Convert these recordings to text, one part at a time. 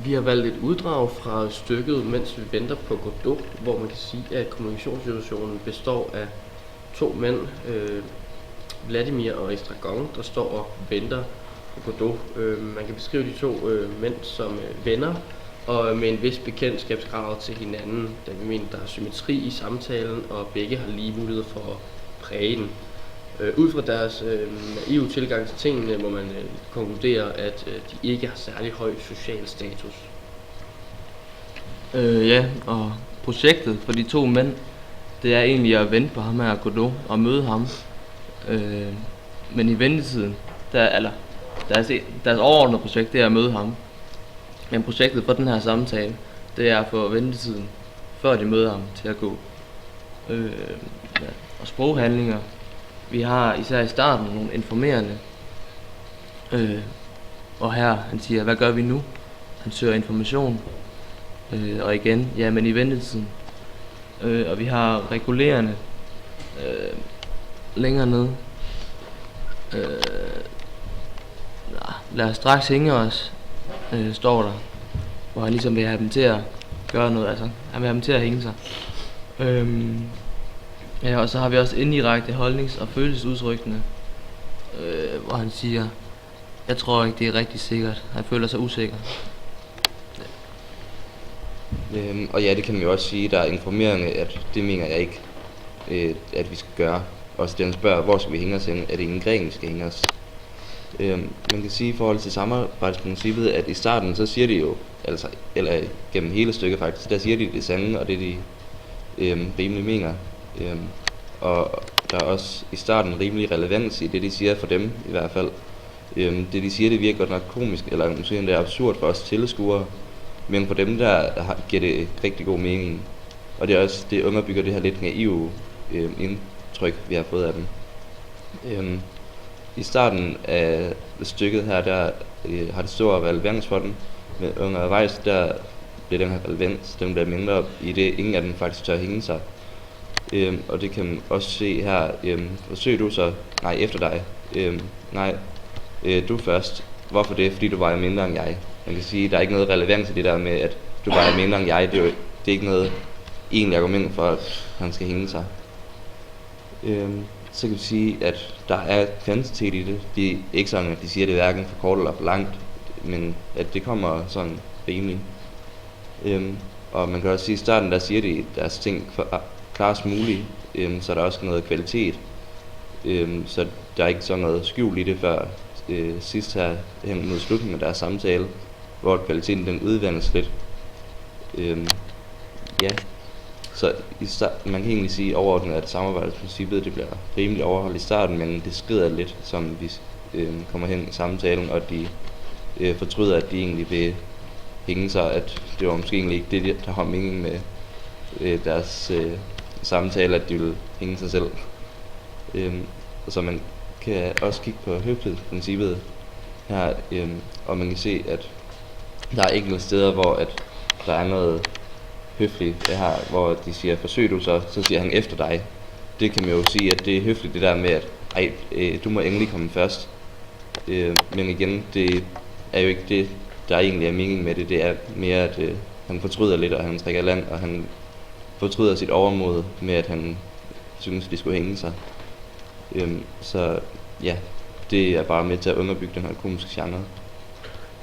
Vi har valgt et uddrag fra stykket Mens vi venter på Godot, hvor man kan sige, at kommunikationssituationen består af to mænd, Vladimir og Estragon, der står og venter på Godot. Man kan beskrive de to mænd som venner, og med en vis bekendtskabsgrad til hinanden, da vi mener, der er symmetri i samtalen, og begge har lige mulighed for at præge den. Ud fra deres naive tilgang til tingene må man konkludere, at de ikke har særlig høj social status. Ja, og projektet for de to mænd, det er egentlig at vente på ham her Godot og møde ham. Men i ventetiden, deres overordnede projekt, det er at møde ham. Men projektet for den her samtale, det er at få ventetiden, før de møder ham, til at gå. Og sproghandlinger. Vi har især i starten nogle informerende. Og her, han siger, hvad gør vi nu? Han søger information. Og igen, ja, men i ventetiden. Og vi har regulerende længere nede. Lad os straks hænge os, står der. Hvor han ligesom vil have dem til at gøre noget, altså han vil have dem til at hænge sig. Ja, og så har vi også indirekte holdnings- og følelsesudtrykkene, hvor han siger, jeg tror ikke det er rigtig sikkert. Han føler sig usikker. Og ja, det kan man jo også sige, der er informerende, at det mener jeg ikke, at vi skal gøre. Også den spørger, hvor skal vi hænge os hen? Er det en gren, vi skal hænge os? Man kan sige i forhold til samarbejdsprincippet, at i starten, så siger de jo, altså, eller gennem hele stykket faktisk, der siger de det sande, og det de rimelig mener. Og der er også i starten rimelig relevans i det, de siger for dem i hvert fald. Det de siger, det virker godt nok komisk, eller måske endda absurd for os tilskuere, men for dem der giver det rigtig god mening. Og det er også, det underbygger det her lidt naive indtryk, vi har fået af dem. I starten af stykket her, der har det stor relevans for dem, men undervejs der bliver den her relevans, den bliver mindre i det, ingen af dem faktisk tør hænge sig. Og det kan man også se her. Forsøg du så? Nej, efter dig. Nej, du først. Hvorfor det? Fordi du vejer mindre end jeg. Man kan sige, der er ikke noget relevans i det der med, at du vejer mindre end jeg. Det er ikke noget egentlig argument for, at han skal hænge sig. Så kan vi sige, at der er kvantitet i det. Det er ikke sådan, at de siger det hverken for kort eller for langt, men at det kommer sådan rimelig. Og man kan også sige, at i starten der siger de deres ting for klarest muligt, så er der også noget kvalitet. Så der er ikke sådan noget skjult i det før sidst her hen mod slutningen af deres samtale, hvor kvaliteten den udvandes lidt. Ja, så man kan egentlig sige overordnet, at samarbejdsprincippet det bliver rimelig overholdt i starten, men det skrider lidt, som vi kommer hen i samtalen, og de fortryder, at de egentlig vil hænge sig, at det var måske egentlig ikke det, der har mening med deres samtale, at de vil hænge sig selv. Så man kan også kigge på høflighedsprincippet her, og man kan se, at der er enkelte steder, hvor at der er noget høfligt det her, hvor de siger, forsøg du så siger han efter dig. Det kan man jo sige, at det er høfligt det der med, at du må endelig komme først. Men igen, det er jo ikke det, der egentlig er meningen med det. Det er mere, at han fortryder lidt, og han trækker land, og han fortryder sit overmod med, at han synes, de skulle hænge sig. Så ja, det er bare med til at underbygge den her komiske genre.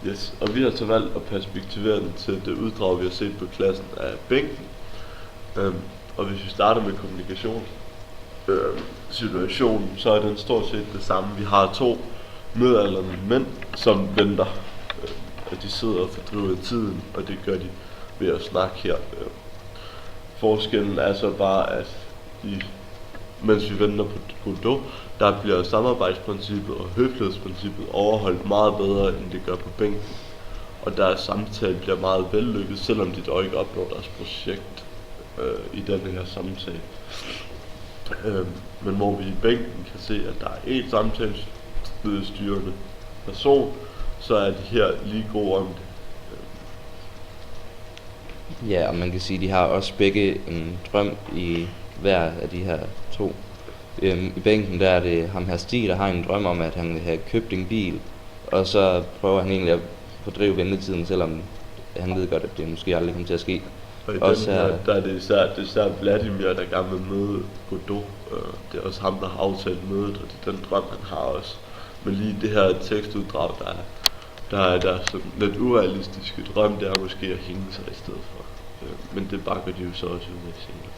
Yes, og vi har så valgt at perspektivere den til det uddrag, vi har set på klassen af bænken. Og hvis vi starter med kommunikationssituationen, så er den stort set det samme. Vi har to midaldrende mænd, som venter, at de sidder og fordriver tiden, og det gør de ved at snakke her. Forskellen er så bare, at mens vi venter på Godot, der bliver samarbejdsprincippet og høflighedsprincippet overholdt meget bedre, end det gør på bænken. Og deres samtale bliver meget vellykket, selvom de dog ikke opnår deres projekt i denne her samtale. Men hvor vi i bænken kan se, at der er en samtalestyrende person, så er de her lige gode om det. Ja, og man kan sige, at de har også begge en drøm i hver af de her to. I bænken der er det ham her Stig, der har en drøm om, at han vil have købt en bil, og så prøver han egentlig at fordrive ventetiden, selvom han ved godt, at det måske aldrig kommer til at ske. Og i Også den her, er- der er det især Vladimir, der gerne vil møde Godot. Det er også ham, der har aftalt mødet, og det er den drøm, han har også. Men lige det her tekstuddrag, der er sådan lidt urealistiske drøm, det er måske at hænge sig i stedet for. Men det bakker de jo så også ud af senere.